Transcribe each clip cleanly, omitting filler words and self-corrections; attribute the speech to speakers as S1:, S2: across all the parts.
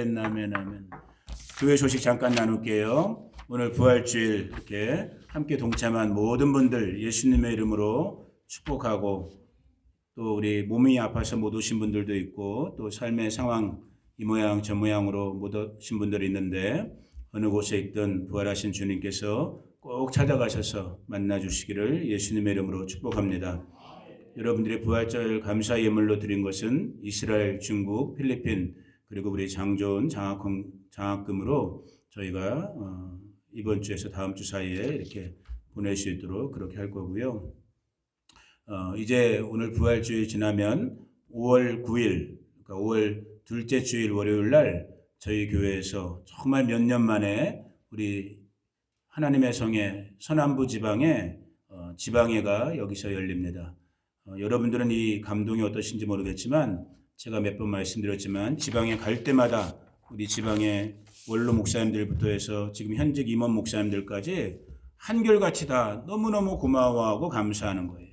S1: 아멘, 아멘. 교회 소식 잠깐 나눌게요. 오늘 부활주일 이렇게 함께 동참한 모든 분들 예수님의 이름으로 축복하고, 또 우리 몸이 아파서 못 오신 분들도 있고, 또 삶의 상황 이 모양 저 모양으로 못 오신 분들이 있는데, 어느 곳에 있든 부활하신 주님께서 꼭 찾아가셔서 만나 주시기를 예수님의 이름으로 축복합니다. 여러분들의 부활절 감사 예물로 드린 것은 이스라엘, 중국, 필리핀, 그리고 우리 장조원 장학금으로 저희가 이번 주에서 다음 주 사이에 이렇게 보낼 수 있도록 그렇게 할 거고요. 이제 오늘 부활주일 지나면 5월 9일, 그러니까 5월 둘째 주일 월요일 날 저희 교회에서 정말 몇 년 만에 우리 하나님의 성회 서남부 지방에 지방회가 여기서 열립니다. 여러분들은 이 감동이 어떠신지 모르겠지만, 제가 몇 번 말씀드렸지만 지방에 갈 때마다 우리 지방의 원로 목사님들부터 해서 지금 현직 임원 목사님들까지 한결같이 다 너무너무 고마워하고 감사하는 거예요.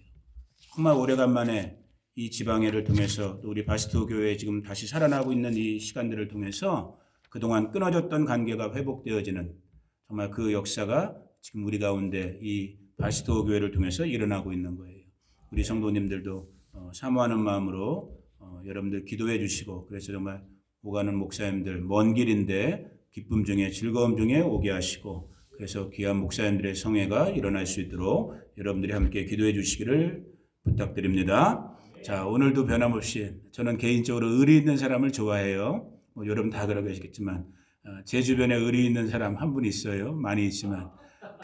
S1: 정말 오래간만에 이 지방회를 통해서, 또 우리 바스트 교회에 지금 다시 살아나고 있는 이 시간들을 통해서 그동안 끊어졌던 관계가 회복되어지는, 정말 그 역사가 지금 우리 가운데 이 바스트 교회를 통해서 일어나고 있는 거예요. 우리 성도님들도 사모하는 마음으로 여러분들 기도해 주시고, 그래서 정말 오가는 목사님들 먼 길인데 기쁨 중에 즐거움 중에 오게 하시고, 그래서 귀한 목사님들의 성회가 일어날 수 있도록 여러분들이 함께 기도해 주시기를 부탁드립니다. 자, 오늘도 변함없이 저는 개인적으로 의리 있는 사람을 좋아해요. 여러분 다 그러겠지만 제 주변에 의리 있는 사람 한 분 있어요. 많이 있지만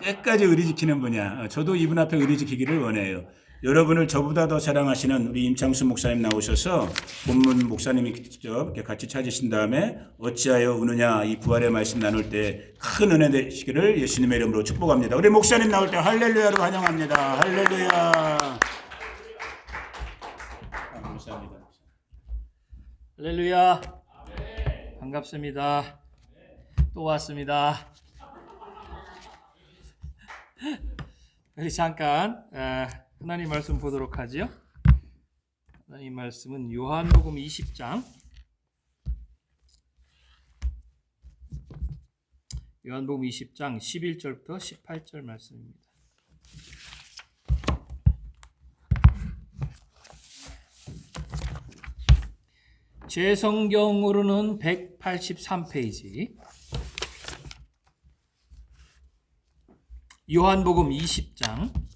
S1: 끝까지 의리 지키는 분이야. 저도 이분 앞에 의리 지키기를 원해요. 여러분을 저보다 더 사랑하시는 우리 임창수 목사님 나오셔서 본문 목사님이 직접 이렇게 같이 찾으신 다음에 어찌하여 우느냐 이 부활의 말씀 나눌 때 큰 은혜 되시기를 예수님의 이름으로 축복합니다. 우리 목사님 나올 때 할렐루야로 환영합니다. 할렐루야. 감사합니다.
S2: 할렐루야. 반갑습니다. 또 왔습니다. 우리 잠깐 하나님 말씀 보도록 하죠. 하나님 말씀은 요한복음 20장, 요한복음 20장 11절부터 18절 말씀입니다. 제 성경으로는 183페이지, 요한복음 20장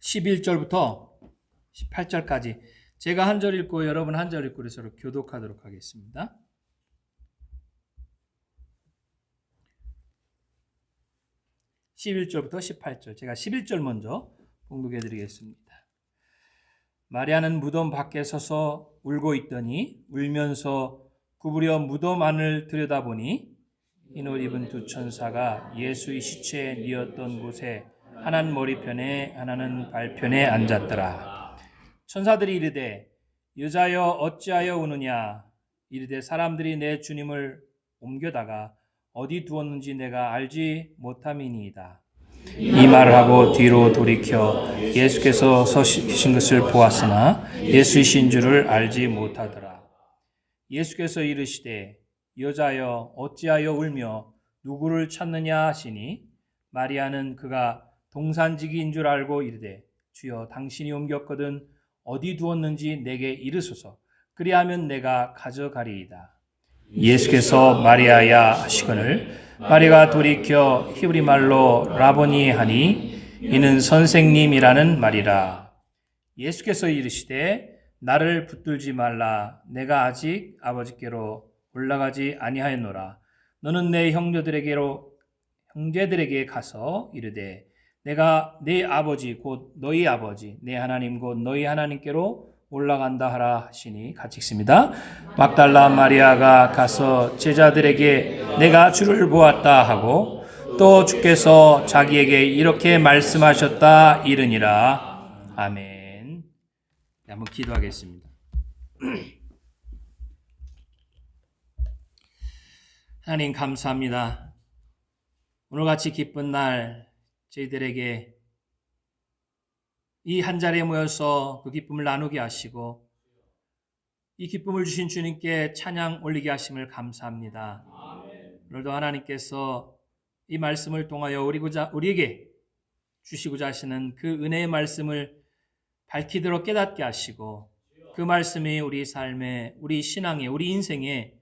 S2: 11절부터 18절까지 제가 한 절 읽고 여러분 한 절 읽고 서로 교독하도록 하겠습니다. 11절부터 18절, 제가 11절 먼저 봉독해 드리겠습니다. 마리아는 무덤 밖에 서서 울고 있더니 울면서 구부려 무덤 안을 들여다보니 흰 옷 입은 두 천사가 예수의 시체에 뉘었던 곳에 하나는 머리편에 하나는 발편에 앉았더라. 천사들이 이르되 여자여 어찌하여 우느냐. 이르되 사람들이 내 주님을 옮겨다가 어디 두었는지 내가 알지 못함이니이다. 이 말을 하고 뒤로 돌이켜 예수께서 서신 것을 보았으나 예수이신 줄을 알지 못하더라. 예수께서 이르시되 여자여 어찌하여 울며 누구를 찾느냐 하시니 마리아는 그가 동산지기인 줄 알고 이르되 주여 당신이 옮겼거든 어디 두었는지 내게 이르소서. 그리하면 내가 가져가리이다. 예수께서 마리아야 하시거늘 마리아가 돌이켜 히브리 말로 라보니 하니 이는 선생님이라는 말이라. 예수께서 이르시되 나를 붙들지 말라. 내가 아직 아버지께로 올라가지 아니하였노라. 너는 내 형제들에게 가서 이르되 내가 네 아버지 곧 너희 아버지 내 하나님 곧 너희 하나님께로 올라간다 하라 하시니, 같이 읽습니다. 막달라 마리아가 가서 제자들에게 내가 주를 보았다 하고 또 주께서 자기에게 이렇게 말씀하셨다 이르니라. 아멘. 한번 기도하겠습니다. 하나님 감사합니다. 오늘같이 기쁜 날 저희들에게 이 한 자리에 모여서 그 기쁨을 나누게 하시고 이 기쁨을 주신 주님께 찬양 올리게 하심을 감사합니다. 오늘도 하나님께서 이 말씀을 통하여 우리에게 주시고자 하시는 그 은혜의 말씀을 밝히도록 깨닫게 하시고 그 말씀이 우리 삶에, 우리 신앙에, 우리 인생에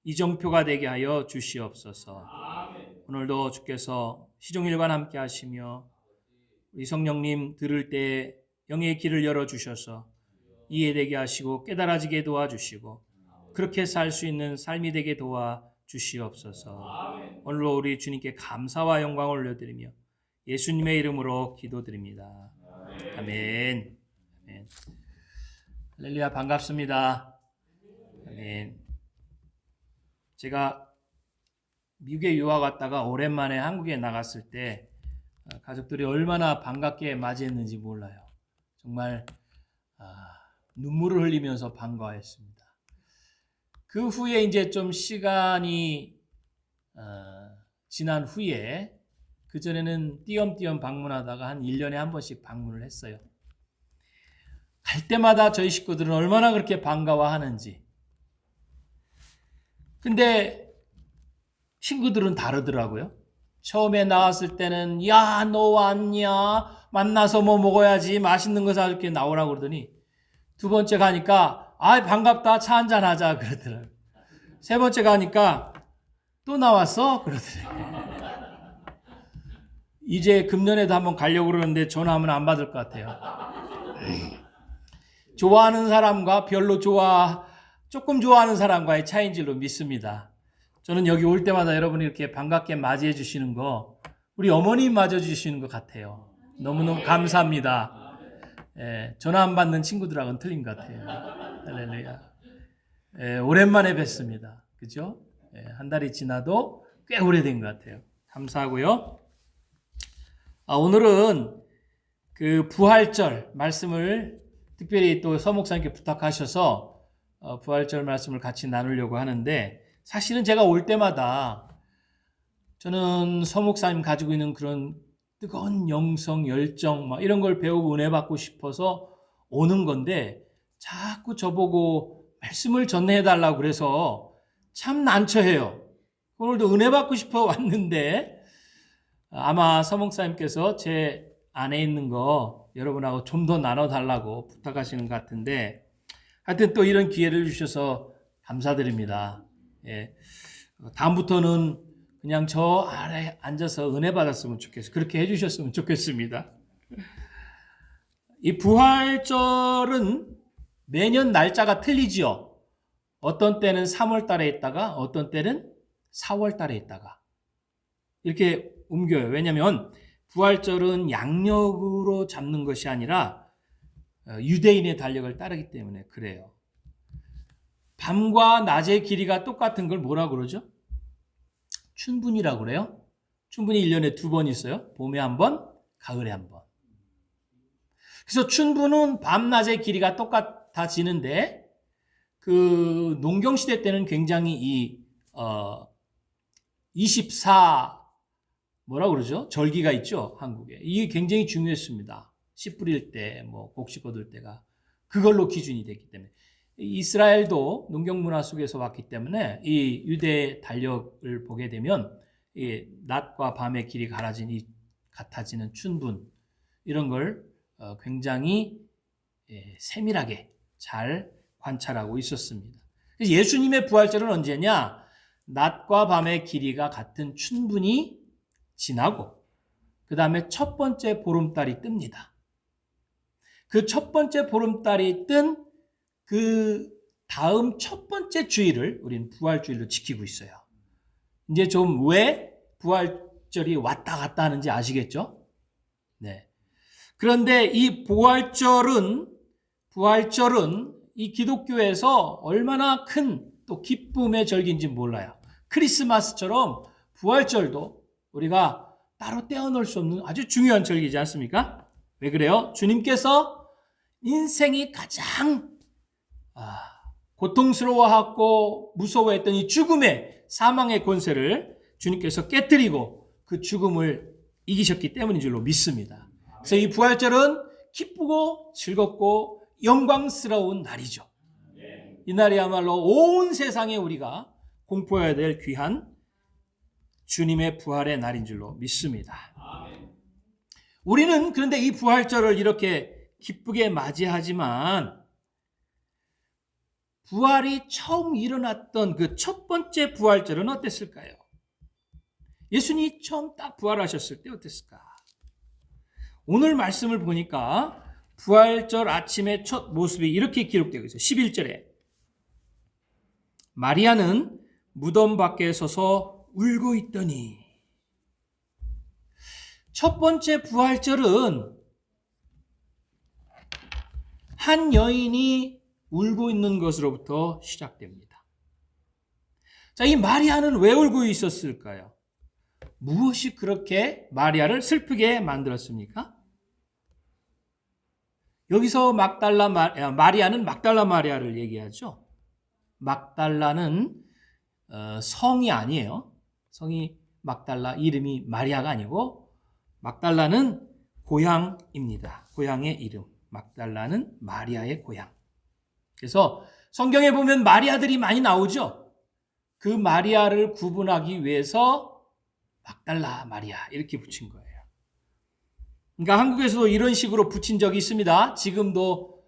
S2: 이정표가 되게 하여 주시옵소서. 오늘도 주께서 시종일관 함께 하시며 우리 성령님 들을 때 영의 길을 열어주셔서 이해되게 하시고 깨달아지게 도와주시고 그렇게 살 수 있는 삶이 되게 도와주시옵소서. 오늘도 우리 주님께 감사와 영광을 올려드리며 예수님의 이름으로 기도드립니다. 아멘. 아멘. 할렐루야, 반갑습니다. 아멘. 제가 미국에 유학 갔다가 오랜만에 한국에 나갔을 때 가족들이 얼마나 반갑게 맞이했는지 몰라요. 정말 눈물을 흘리면서 반가워했습니다. 그 후에 이제 좀 시간이 지난 후에 그전에는 띄엄띄엄 방문하다가 한 1년에 한 번씩 방문을 했어요. 갈 때마다 저희 식구들은 얼마나 그렇게 반가워하는지. 근데 친구들은 다르더라고요. 처음에 나왔을 때는 야, 너 왔냐? 만나서 뭐 먹어야지. 맛있는 거 사줄게 나오라고 그러더니 두 번째 가니까 반갑다. 차 한잔 하자 그러더라고요. 세 번째 가니까 또 나왔어? 그러더라고요. 이제 금년에도 한번 가려고 그러는데 전화하면 안 받을 것 같아요. 좋아하는 사람과 조금 좋아하는 사람과의 차이인 줄로 믿습니다. 저는 여기 올 때마다 여러분이 이렇게 반갑게 맞이해 주시는 거 우리 어머님 맞아 주시는 것 같아요. 너무너무 감사합니다. 전화 안 받는 친구들하고는 틀린 것 같아요. 할렐루야. 오랜만에 뵙습니다. 그죠? 한 달이 지나도 꽤 오래된 것 같아요. 감사하고요. 오늘은 그 부활절 말씀을 특별히 또 서목사님께 부탁하셔서 부활절 말씀을 같이 나누려고 하는데 사실은 제가 올 때마다 저는 서목사님 가지고 있는 그런 뜨거운 영성, 열정 막 이런 걸 배우고 은혜 받고 싶어서 오는 건데 자꾸 저보고 말씀을 전해해 달라고 그래서 참 난처해요. 오늘도 은혜 받고 싶어 왔는데 아마 서목사님께서 제 안에 있는 거 여러분하고 좀 더 나눠달라고 부탁하시는 것 같은데 하여튼 또 이런 기회를 주셔서 감사드립니다. 다음부터는 그냥 저 아래 앉아서 은혜 받았으면 좋겠어요. 그렇게 해주셨으면 좋겠습니다. 이 부활절은 매년 날짜가 틀리지요. 어떤 때는 3월 달에 있다가 어떤 때는 4월 달에 있다가 이렇게 옮겨요. 왜냐하면 부활절은 양력으로 잡는 것이 아니라 유대인의 달력을 따르기 때문에 그래요. 밤과 낮의 길이가 똑같은 걸 뭐라고 그러죠? 춘분이라고 그래요. 춘분이 1년에 2번 있어요. 봄에 한 번, 가을에 한 번. 그래서 춘분은 밤낮의 길이가 똑같아지는데 그 농경시대 때는 굉장히 24 뭐라고 그러죠? 절기가 있죠, 한국에. 이게 굉장히 중요했습니다. 씨 뿌릴 때, 곡식 거둘 때가 그걸로 기준이 됐기 때문에. 이스라엘도 농경 문화 속에서 왔기 때문에 이 유대 달력을 보게 되면 이 낮과 밤의 길이 같아지는 춘분 이런 걸 굉장히 세밀하게 잘 관찰하고 있었습니다. 예수님의 부활절은 언제냐? 낮과 밤의 길이가 같은 춘분이 지나고 그 다음에 첫 번째 보름달이 뜹니다. 그 첫 번째 보름달이 뜬 그 다음 첫 번째 주일을 우리는 부활주일로 지키고 있어요. 이제 좀 왜 부활절이 왔다 갔다 하는지 아시겠죠? 네. 그런데 이 부활절은 이 기독교에서 얼마나 큰 또 기쁨의 절기인지 몰라요. 크리스마스처럼 부활절도 우리가 따로 떼어놓을 수 없는 아주 중요한 절기지 않습니까? 왜 그래요? 주님께서 인생이 가장 고통스러워하고 무서워했던 이 죽음의 사망의 권세를 주님께서 깨뜨리고 그 죽음을 이기셨기 때문인 줄로 믿습니다. 그래서 이 부활절은 기쁘고 즐겁고 영광스러운 날이죠. 이날이야말로 온 세상에 우리가 공포해야 될 귀한 주님의 부활의 날인 줄로 믿습니다. 우리는 그런데 이 부활절을 이렇게 기쁘게 맞이하지만 부활이 처음 일어났던 그 첫 번째 부활절은 어땠을까요? 예수님이 처음 딱 부활하셨을 때 어땠을까? 오늘 말씀을 보니까 부활절 아침의 첫 모습이 이렇게 기록되어 있어요. 11절에 마리아는 무덤 밖에 서서 울고 있더니. 첫 번째 부활절은 한 여인이 울고 있는 것으로부터 시작됩니다. 자, 이 마리아는 왜 울고 있었을까요? 무엇이 그렇게 마리아를 슬프게 만들었습니까? 여기서 마리아는 막달라 마리아를 얘기하죠. 막달라는 성이 아니에요. 성이 막달라, 이름이 마리아가 아니고 막달라는 고향입니다. 고향의 이름. 막달라는 마리아의 고향. 그래서 성경에 보면 마리아들이 많이 나오죠. 그 마리아를 구분하기 위해서 막달라 마리아 이렇게 붙인 거예요. 그러니까 한국에서도 이런 식으로 붙인 적이 있습니다. 지금도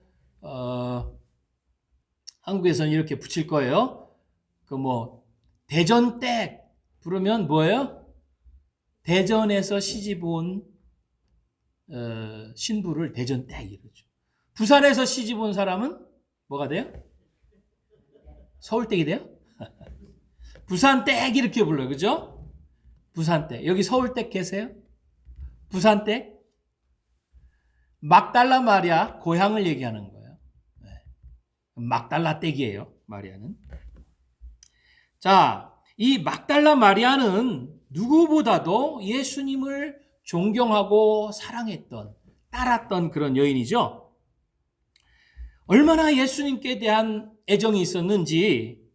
S2: 한국에서는 이렇게 붙일 거예요. 대전댁 부르면 뭐예요? 대전에서 시집 온 신부를 대전댁 이러죠. 부산에서 시집 온 사람은 뭐가 돼요? 서울댁이 돼요? 부산댁 이렇게 불러요. 그죠? 부산댁. 여기 서울댁 계세요? 부산댁? 막달라 마리아 고향을 얘기하는 거예요. 네. 막달라 댁이에요. 마리아는. 자, 이 막달라 마리아는 누구보다도 예수님을 존경하고 사랑했던, 따랐던 그런 여인이죠. 얼마나 예수님께 대한 애정이 있었는지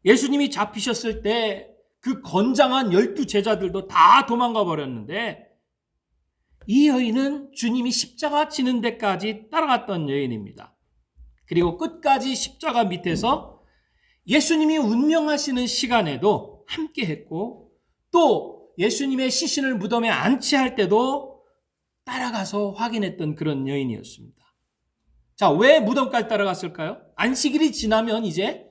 S2: 예수님이 잡히셨을 때 그 건장한 12제자들도 다 도망가 버렸는데 이 여인은 주님이 십자가 지는 데까지 따라갔던 여인입니다. 그리고 끝까지 십자가 밑에서 예수님이 운명하시는 시간에도 함께 했고 또 예수님의 시신을 무덤에 안치할 때도 따라가서 확인했던 그런 여인이었습니다. 자, 왜 무덤까지 따라갔을까요? 안식일이 지나면 이제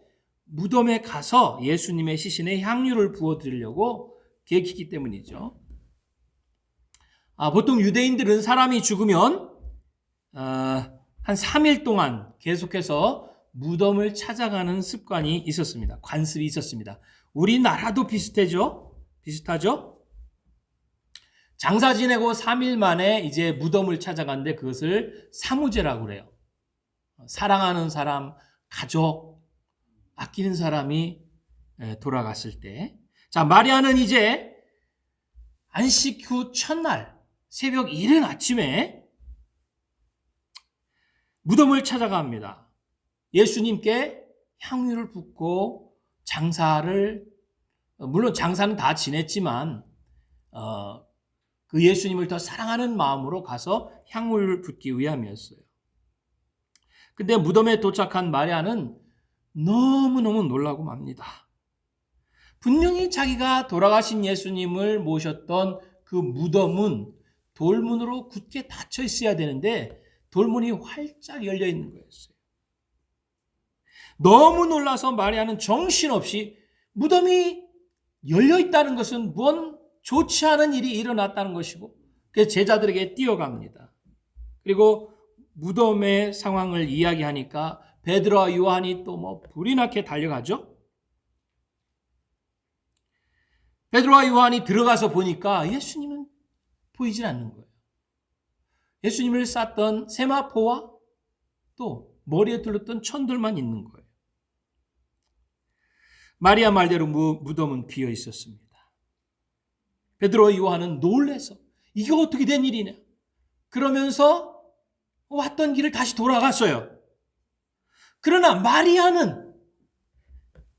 S2: 무덤에 가서 예수님의 시신에 향유를 부어드리려고 계획했기 때문이죠. 보통 유대인들은 사람이 죽으면 한 3일 동안 계속해서 무덤을 찾아가는 습관이 있었습니다. 관습이 있었습니다. 우리나라도 비슷하죠? 장사 지내고 3일 만에 이제 무덤을 찾아가는데 그것을 사무제라고 그래요. 사랑하는 사람, 가족, 아끼는 사람이 돌아갔을 때. 자, 마리아는 이제 안식 후 첫날 새벽 이른 아침에 무덤을 찾아갑니다. 예수님께 향유를 붓고 물론 장사는 다 지냈지만 그 예수님을 더 사랑하는 마음으로 가서 향유를 붓기 위함이었어요. 근데 무덤에 도착한 마리아는 너무너무 놀라고 맙니다. 분명히 자기가 돌아가신 예수님을 모셨던 그 무덤은 돌문으로 굳게 닫혀 있어야 되는데 돌문이 활짝 열려 있는 거였어요. 너무 놀라서 마리아는 정신없이 무덤이 열려 있다는 것은 뭔 좋지 않은 일이 일어났다는 것이고 그 제자들에게 뛰어갑니다. 그리고 무덤의 상황을 이야기하니까 베드로와 요한이 또 불이 나게 달려가죠. 베드로와 요한이 들어가서 보니까 예수님은 보이질 않는 거예요. 예수님을 쌌던 세마포와 또 머리에 둘렀던 천들만 있는 거예요. 마리아 말대로 무덤은 비어 있었습니다. 베드로와 요한은 놀라서 이게 어떻게 된 일이냐 그러면서 왔던 길을 다시 돌아갔어요. 그러나 마리아는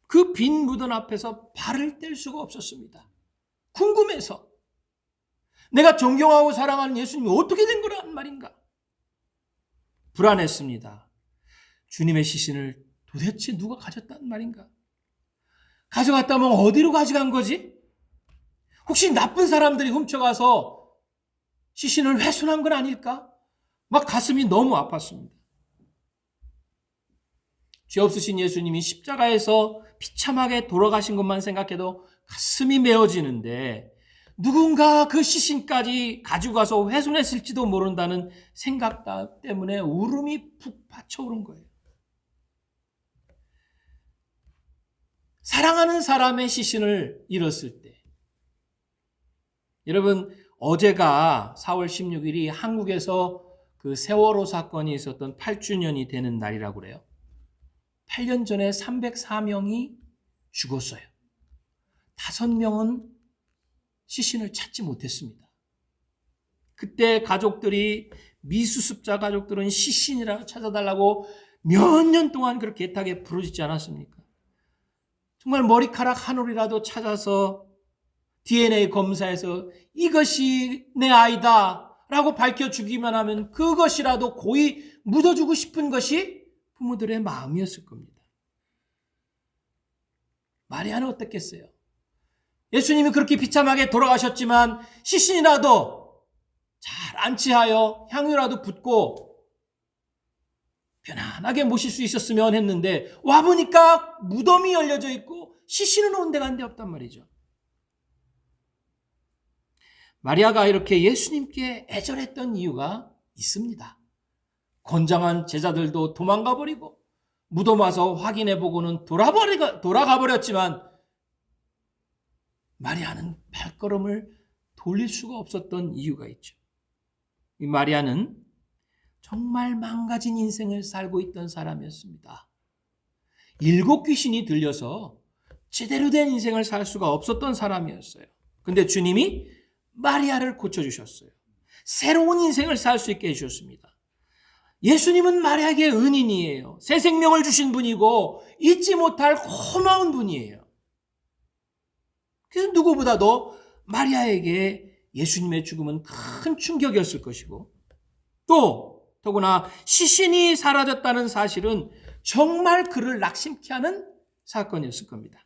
S2: 그 빈 무덤 앞에서 발을 뗄 수가 없었습니다. 궁금해서 내가 존경하고 사랑하는 예수님이 어떻게 된 거란 말인가? 불안했습니다. 주님의 시신을 도대체 누가 가졌단 말인가? 가져갔다면 어디로 가져간 거지? 혹시 나쁜 사람들이 훔쳐가서 시신을 훼손한 건 아닐까? 막 가슴이 너무 아팠습니다. 죄 없으신 예수님이 십자가에서 비참하게 돌아가신 것만 생각해도 가슴이 메어지는데 누군가 그 시신까지 가지고 가서 훼손했을지도 모른다는 생각 때문에 울음이 푹 받쳐오른 거예요. 사랑하는 사람의 시신을 잃었을 때, 여러분, 어제가 4월 16일이 한국에서 그 세월호 사건이 있었던 8주년이 되는 날이라고 그래요. 8년 전에 304명이 죽었어요. 5명은 시신을 찾지 못했습니다. 그때 가족들이, 미수습자 가족들은 시신이라고 찾아달라고 몇 년 동안 그렇게 애타게 부르짖지 않았습니까? 정말 머리카락 한 올이라도 찾아서 DNA 검사해서 이것이 내 아이다 라고 밝혀주기만 하면 그것이라도 고이 묻어주고 싶은 것이 부모들의 마음이었을 겁니다. 마리아는 어떻겠어요? 예수님이 그렇게 비참하게 돌아가셨지만 시신이라도 잘 안치하여 향유라도 붓고 편안하게 모실 수 있었으면 했는데 와보니까 무덤이 열려져 있고 시신은 온데간데 없단 말이죠. 마리아가 이렇게 예수님께 애절했던 이유가 있습니다. 건장한 제자들도 도망가 버리고 무덤 와서 확인해 보고는 돌아가 버렸지만 마리아는 발걸음을 돌릴 수가 없었던 이유가 있죠. 이 마리아는 정말 망가진 인생을 살고 있던 사람이었습니다. 7 귀신이 들려서 제대로 된 인생을 살 수가 없었던 사람이었어요. 근데 주님이 마리아를 고쳐주셨어요. 새로운 인생을 살 수 있게 해주셨습니다. 예수님은 마리아에게 은인이에요. 새 생명을 주신 분이고 잊지 못할 고마운 분이에요. 그래서 누구보다도 마리아에게 예수님의 죽음은 큰 충격이었을 것이고 또 더구나 시신이 사라졌다는 사실은 정말 그를 낙심케 하는 사건이었을 겁니다.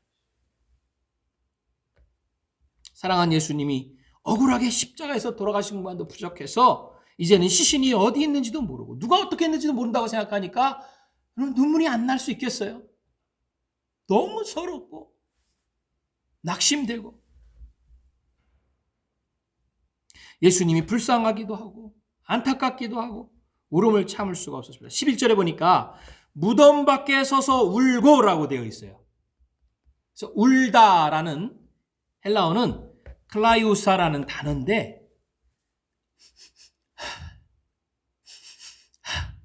S2: 사랑하는 예수님이 억울하게 십자가에서 돌아가신 것만도 부족해서 이제는 시신이 어디 있는지도 모르고 누가 어떻게 했는지도 모른다고 생각하니까 눈물이 안 날 수 있겠어요? 너무 서럽고 낙심되고 예수님이 불쌍하기도 하고 안타깝기도 하고 울음을 참을 수가 없었습니다. 11절에 보니까 무덤 밖에 서서 울고라고 되어 있어요. 그래서 울다라는 헬라어는 클라이우사라는 단어인데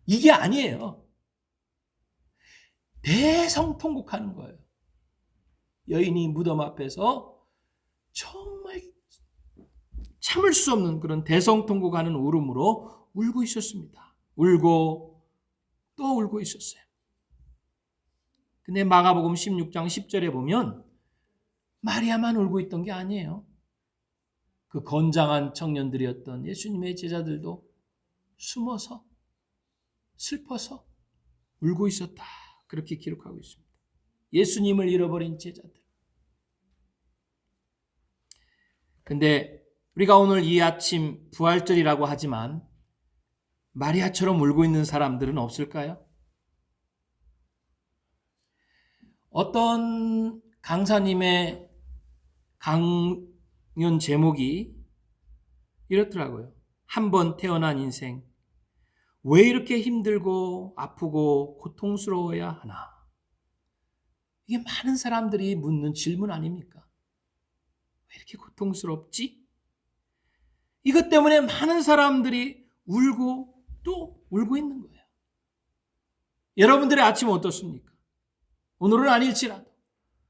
S2: 이게 아니에요. 대성통곡하는 거예요. 여인이 무덤 앞에서 정말 참을 수 없는 그런 대성통곡하는 울음으로 울고 있었습니다. 울고 또 울고 있었어요. 근데 마가복음 16장 10절에 보면 마리아만 울고 있던 게 아니에요. 그 건장한 청년들이었던 예수님의 제자들도 숨어서 슬퍼서 울고 있었다. 그렇게 기록하고 있습니다. 예수님을 잃어버린 제자들. 근데 우리가 오늘 이 아침 부활절이라고 하지만 마리아처럼 울고 있는 사람들은 없을까요? 어떤 강사님의 강연 제목이 이렇더라고요. 한 번 태어난 인생, 왜 이렇게 힘들고 아프고 고통스러워야 하나? 이게 많은 사람들이 묻는 질문 아닙니까? 왜 이렇게 고통스럽지? 이것 때문에 많은 사람들이 울고 또 울고 있는 거예요. 여러분들의 아침은 어떻습니까? 오늘은 아닐지라도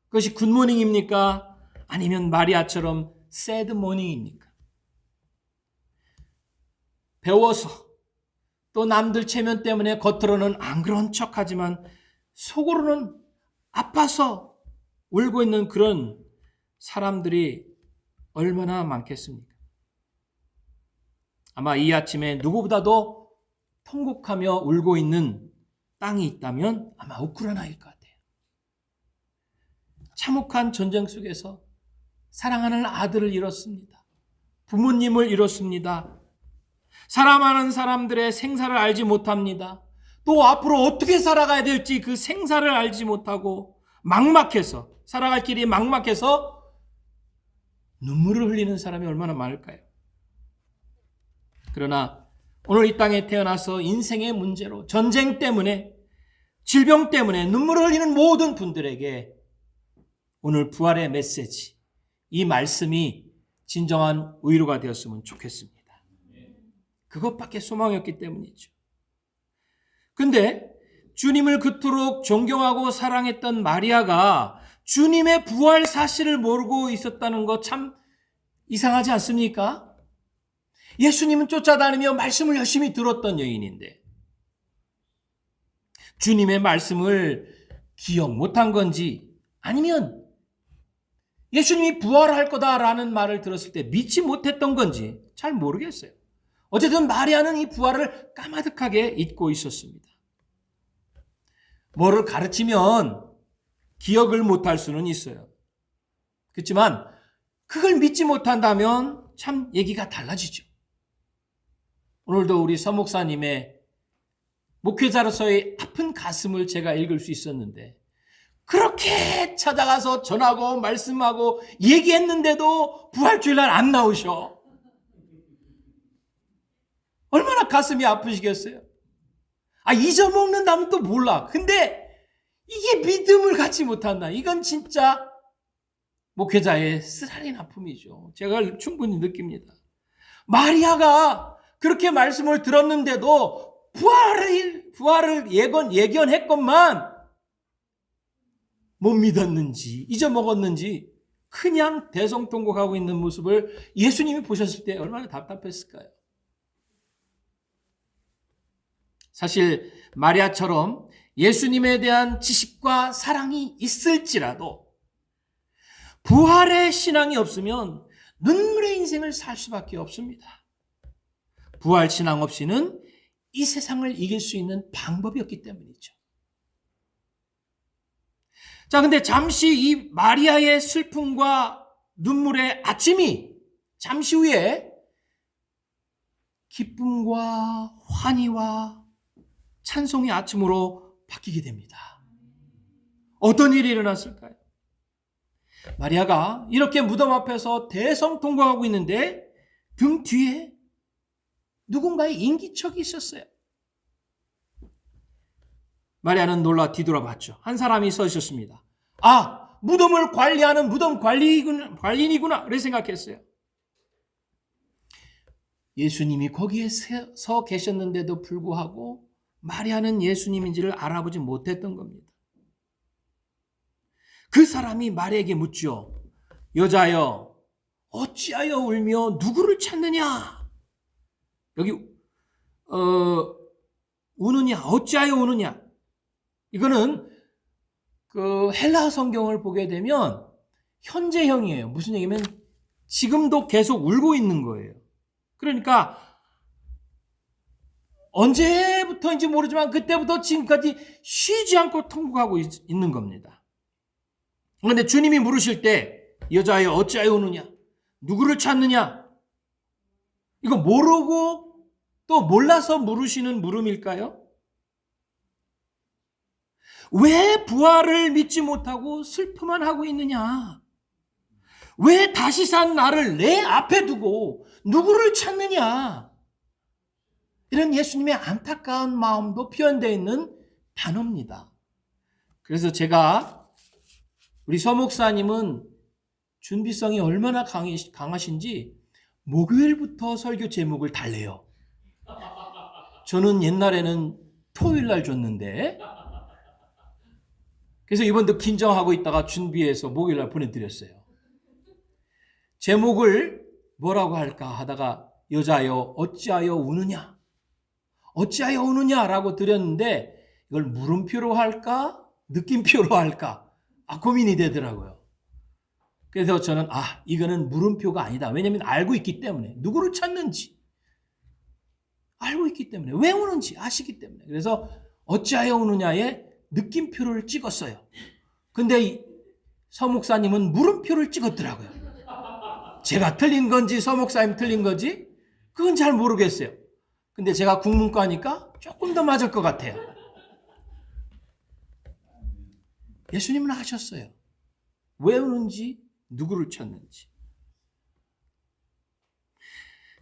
S2: 그것이 굿모닝입니까? 아니면 마리아처럼 새드 모닝입니까? 배워서 또 남들 체면 때문에 겉으로는 안 그런 척하지만 속으로는 아파서 울고 있는 그런 사람들이 얼마나 많겠습니까? 아마 이 아침에 누구보다도 통곡하며 울고 있는 땅이 있다면 아마 우크라이나일 것 같아요. 참혹한 전쟁 속에서 사랑하는 아들을 잃었습니다. 부모님을 잃었습니다. 사랑하는 사람들의 생사를 알지 못합니다. 또 앞으로 어떻게 살아가야 될지 그 생사를 알지 못하고 막막해서, 살아갈 길이 막막해서 눈물을 흘리는 사람이 얼마나 많을까요? 그러나 오늘 이 땅에 태어나서 인생의 문제로, 전쟁 때문에, 질병 때문에 눈물을 흘리는 모든 분들에게 오늘 부활의 메시지, 이 말씀이 진정한 위로가 되었으면 좋겠습니다. 그것밖에 소망이 없기 때문이죠. 근데 주님을 그토록 존경하고 사랑했던 마리아가 주님의 부활 사실을 모르고 있었다는 거 참 이상하지 않습니까? 예수님은 쫓아다니며 말씀을 열심히 들었던 여인인데 주님의 말씀을 기억 못한 건지 아니면 예수님이 부활할 거다라는 말을 들었을 때 믿지 못했던 건지 잘 모르겠어요. 어쨌든 마리아는 이 부활을 까마득하게 잊고 있었습니다. 뭐를 가르치면 기억을 못할 수는 있어요. 그렇지만 그걸 믿지 못한다면 참 얘기가 달라지죠. 오늘도 우리 서 목사님의 목회자로서의 아픈 가슴을 제가 읽을 수 있었는데 그렇게 찾아가서 전하고 말씀하고 얘기했는데도 부활주일날 안 나오셔. 얼마나 가슴이 아프시겠어요? 잊어먹는다면 또 몰라. 근데 이게 믿음을 갖지 못한다. 이건 진짜 목회자의 쓰라린 아픔이죠. 제가 충분히 느낍니다. 마리아가 그렇게 말씀을 들었는데도 부활을 예견했건만 못 믿었는지 잊어먹었는지 그냥 대성통곡하고 있는 모습을 예수님이 보셨을 때 얼마나 답답했을까요? 사실 마리아처럼 예수님에 대한 지식과 사랑이 있을지라도 부활의 신앙이 없으면 눈물의 인생을 살 수밖에 없습니다. 부활 신앙 없이는 이 세상을 이길 수 있는 방법이 없기 때문이죠. 자, 근데 잠시 이 마리아의 슬픔과 눈물의 아침이 잠시 후에 기쁨과 환희와 찬송의 아침으로 바뀌게 됩니다. 어떤 일이 일어났을까요? 마리아가 이렇게 무덤 앞에서 대성통곡하고 있는데 등 뒤에 누군가의 인기척이 있었어요. 마리아는 놀라 뒤돌아봤죠. 한 사람이 서 있었습니다. 무덤을 관리하는 무덤 관리인이구나. 그렇게 생각했어요. 예수님이 거기에 서 계셨는데도 불구하고 마리아는 예수님인지를 알아보지 못했던 겁니다. 그 사람이 마리아에게 묻죠. 여자여, 어찌하여 울며 누구를 찾느냐? 여기 우느냐, 어찌하여 우느냐? 이거는 그 헬라 성경을 보게 되면 현재형이에요. 무슨 얘기냐면 지금도 계속 울고 있는 거예요. 그러니까 언제부터인지 모르지만 그때부터 지금까지 쉬지 않고 통곡하고 있는 겁니다. 그런데 주님이 물으실 때 여자여 어찌하여 우느냐? 누구를 찾느냐? 이거 모르고 또 몰라서 물으시는 물음일까요? 왜 부활을 믿지 못하고 슬픔만 하고 있느냐? 왜 다시 산 나를 내 앞에 두고 누구를 찾느냐? 이런 예수님의 안타까운 마음도 표현되어 있는 단어입니다. 그래서 제가 우리 서 목사님은 준비성이 얼마나 강하신지 목요일부터 설교 제목을 달래요. 저는 옛날에는 토요일 날 줬는데 그래서 이번도 긴장하고 있다가 준비해서 목요일 날 보내드렸어요. 제목을 뭐라고 할까 하다가 여자여 어찌하여 우느냐? 어찌하여 우느냐라고 드렸는데 이걸 물음표로 할까? 느낌표로 할까? 고민이 되더라고요. 그래서 저는 이거는 물음표가 아니다. 왜냐하면 알고 있기 때문에 누구를 찾는지 알고 있기 때문에 왜 우는지 아시기 때문에 그래서 어찌하여 오느냐에 느낌표를 찍었어요. 근데 이 서목사님은 물음표를 찍었더라고요. 제가 틀린 건지 서목사님 틀린 건지 그건 잘 모르겠어요. 근데 제가 국문과니까 조금 더 맞을 것 같아요. 예수님은 아셨어요. 왜 오는지, 누구를 찾는지.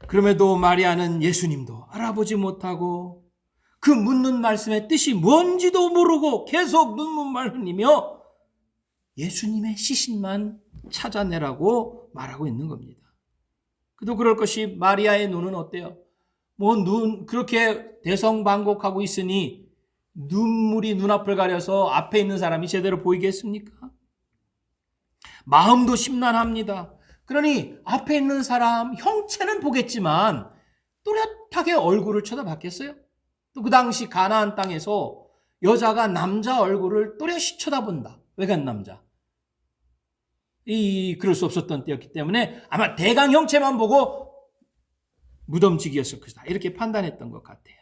S2: 그럼에도 마리아는 예수님도 알아보지 못하고 그 묻는 말씀의 뜻이 뭔지도 모르고 계속 눈물만 흘리며 예수님의 시신만 찾아내라고 말하고 있는 겁니다. 그도 그럴 것이 마리아의 눈은 어때요? 그렇게 대성방곡하고 있으니 눈물이 눈앞을 가려서 앞에 있는 사람이 제대로 보이겠습니까? 마음도 심란합니다. 그러니 앞에 있는 사람 형체는 보겠지만 또렷하게 얼굴을 쳐다봤겠어요? 또 그 당시 가나안 땅에서 여자가 남자 얼굴을 또렷이 쳐다본다. 외간 남자. 그럴 수 없었던 때였기 때문에 아마 대강 형체만 보고 무덤지기였을 것이다. 이렇게 판단했던 것 같아요.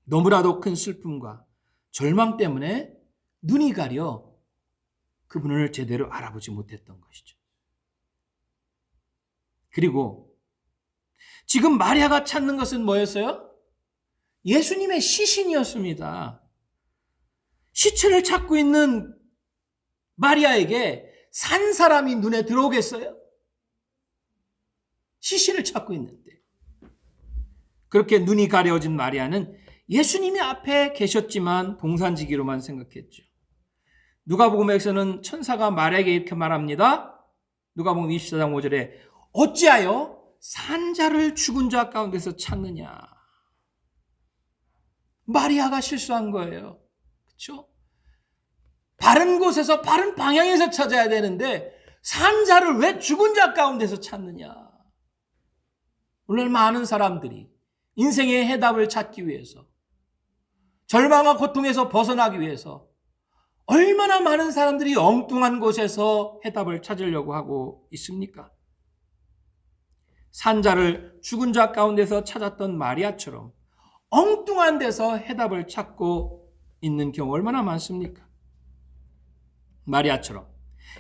S2: 너무나도 큰 슬픔과 절망 때문에 눈이 가려 그분을 제대로 알아보지 못했던 것이죠. 그리고 지금 마리아가 찾는 것은 뭐였어요? 예수님의 시신이었습니다. 시체를 찾고 있는 마리아에게 산 사람이 눈에 들어오겠어요? 시신을 찾고 있는데. 그렇게 눈이 가려진 마리아는 예수님이 앞에 계셨지만 동산지기로만 생각했죠. 누가복음에서는 천사가 마리아에게 이렇게 말합니다. 누가복음 24장 5절에 어찌하여 산자를 죽은 자 가운데서 찾느냐. 마리아가 실수한 거예요. 그렇죠? 바른 곳에서 바른 방향에서 찾아야 되는데 산자를 왜 죽은 자 가운데서 찾느냐. 오늘 많은 사람들이 인생의 해답을 찾기 위해서 절망과 고통에서 벗어나기 위해서 얼마나 많은 사람들이 엉뚱한 곳에서 해답을 찾으려고 하고 있습니까? 산자를 죽은 자 가운데서 찾았던 마리아처럼 엉뚱한 데서 해답을 찾고 있는 경우 얼마나 많습니까? 마리아처럼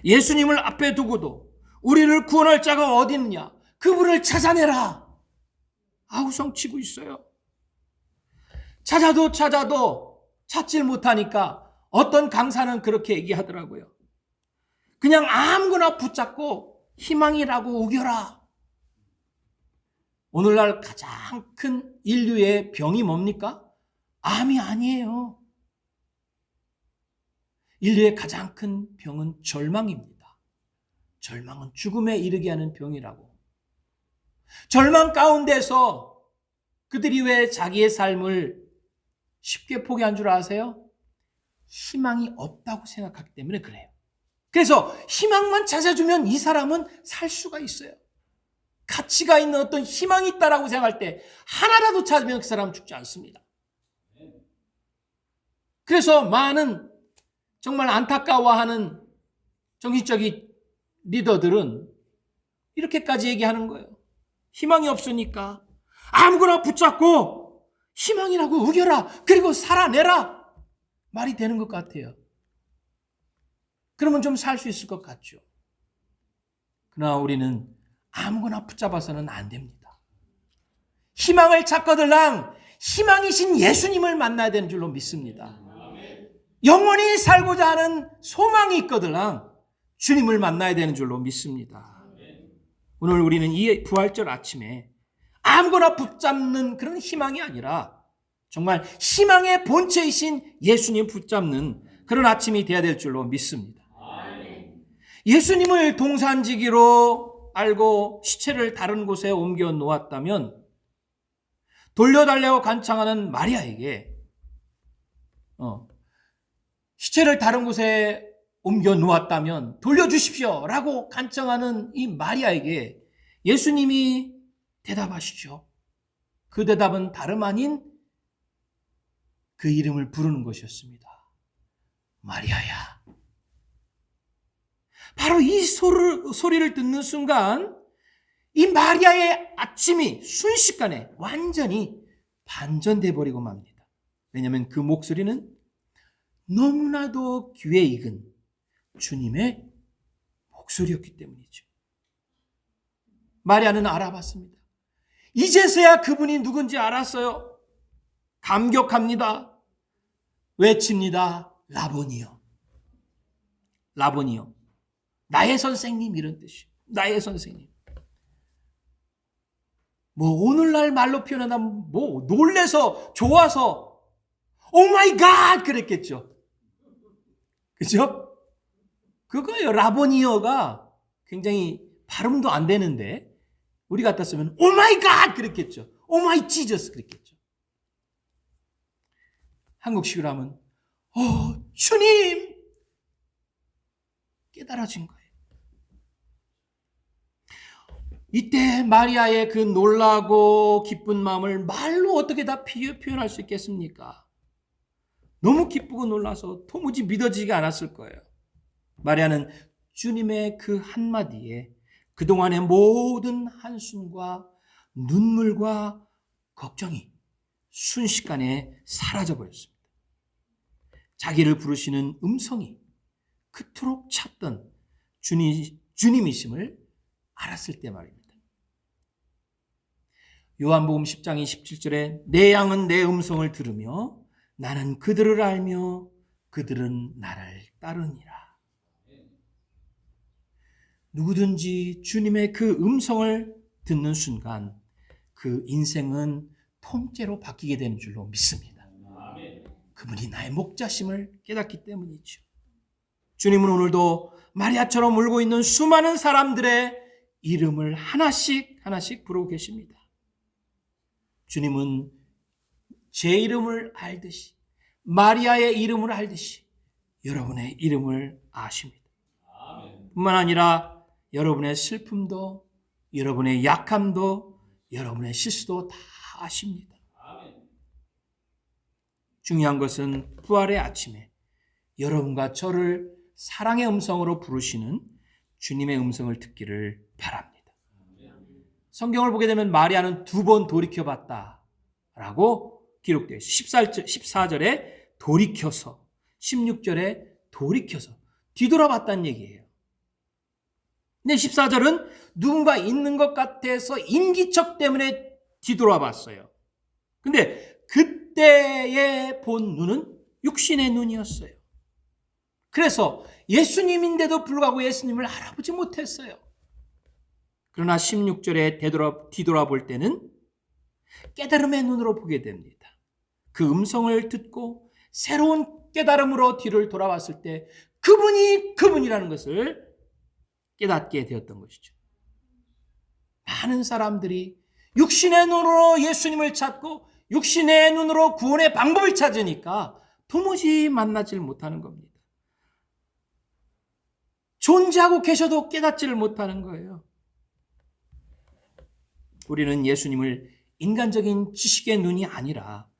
S2: 예수님을 앞에 두고도 우리를 구원할 자가 어디 있느냐? 그분을 찾아내라. 아우성치고 있어요. 찾아도 찾질 못하니까 어떤 강사는 그렇게 얘기하더라고요. 그냥 아무거나 붙잡고 희망이라고 우겨라. 오늘날 가장 큰 인류의 병이 뭡니까? 암이 아니에요. 인류의 가장 큰 병은 절망입니다. 절망은 죽음에 이르게 하는 병이라고. 절망 가운데서 그들이 왜 자기의 삶을 쉽게 포기한 줄 아세요? 희망이 없다고 생각하기 때문에 그래요. 그래서 희망만 찾아주면 이 사람은 살 수가 있어요. 가치가 있는 어떤 희망이 있다라고 생각할 때 하나라도 찾으면 그 사람은 죽지 않습니다. 그래서 많은 정말 안타까워하는 정신적인 리더들은 이렇게까지 얘기하는 거예요. 희망이 없으니까 아무거나 붙잡고 희망이라고 우겨라. 그리고 살아내라. 말이 되는 것 같아요. 그러면 좀 살 수 있을 것 같죠. 그러나 우리는 아무거나 붙잡아서는 안 됩니다. 희망을 찾거들랑 희망이신 예수님을 만나야 되는 줄로 믿습니다. 영원히 살고자 하는 소망이 있거들랑 주님을 만나야 되는 줄로 믿습니다. 오늘 우리는 이 부활절 아침에 아무거나 붙잡는 그런 희망이 아니라 정말 희망의 본체이신 예수님 붙잡는 그런 아침이 되어야 될 줄로 믿습니다. 예수님을 동산지기로 알고 시체를 다른 곳에 옮겨 놓았다면 돌려달라고 간청하는 마리아에게 시체를 다른 곳에 옮겨 놓았다면 돌려주십시오 라고 간청하는 이 마리아에게 예수님이 대답하시죠. 그 대답은 다름 아닌 그 이름을 부르는 것이었습니다. 마리아야. 바로 이 소리를 듣는 순간 이 마리아의 아침이 순식간에 완전히 반전돼 버리고 맙니다. 왜냐하면 그 목소리는 너무나도 귀에 익은 주님의 목소리였기 때문이죠. 마리아는 알아봤습니다. 이제서야 그분이 누군지 알았어요. 감격합니다. 외칩니다. 라보니요. 라보니요. 나의 선생님, 이런 뜻이에요. 나의 선생님. 뭐 오늘날 말로 표현하면 뭐 놀래서 좋아서 오 마이 갓 그랬겠죠. 그죠? 그거예요. 라보니어가 굉장히 발음도 안 되는데 우리 같았으면 오 마이 갓 그랬겠죠. 오 마이 지저스 그랬겠죠. 한국식으로 하면 주님 깨달아진 거예요. 이때 마리아의 그 놀라고 기쁜 마음을 말로 어떻게 다 표현할 수 있겠습니까? 너무 기쁘고 놀라서 도무지 믿어지지가 않았을 거예요. 마리아는 주님의 그 한마디에 그동안의 모든 한숨과 눈물과 걱정이 순식간에 사라져버렸습니다. 자기를 부르시는 음성이 그토록 찾던 주님이심을 알았을 때 말입니다. 요한복음 10장 27절에 내 양은 내 음성을 들으며 나는 그들을 알며 그들은 나를 따르니라. 누구든지 주님의 그 음성을 듣는 순간 그 인생은 통째로 바뀌게 되는 줄로 믿습니다. 그분이 나의 목자심을 깨닫기 때문이죠. 주님은 오늘도 마리아처럼 울고 있는 수많은 사람들의 이름을 하나씩 부르고 계십니다. 주님은 제 이름을 알듯이 마리아의 이름을 알듯이 여러분의 이름을 아십니다. 뿐만 아니라 여러분의 슬픔도 여러분의 약함도 여러분의 실수도 다 아십니다. 중요한 것은 부활의 아침에 여러분과 저를 사랑의 음성으로 부르시는 주님의 음성을 듣기를 바랍니다. 성경을 보게 되면 마리아는 2번 돌이켜봤다라고 기록되어 있어요. 14절에 돌이켜서 16절에 돌이켜서 뒤돌아봤다는 얘기예요. 근데 14절은 누군가 있는 것 같아서 인기척 때문에 뒤돌아봤어요. 근데 그때의 본 눈은 육신의 눈이었어요. 그래서 예수님인데도 불구하고 예수님을 알아보지 못했어요. 그러나 16절에 뒤돌아볼 때는 깨달음의 눈으로 보게 됩니다. 그 음성을 듣고 새로운 깨달음으로 뒤를 돌아봤을 때 그분이 그분이라는 것을 깨닫게 되었던 것이죠. 많은 사람들이 육신의 눈으로 예수님을 찾고 육신의 눈으로 구원의 방법을 찾으니까 도무지 만나질 못하는 겁니다. 존재하고 계셔도 깨닫지를 못하는 거예요. 우리는 예수님을 인간적인 지식의 눈이 아니라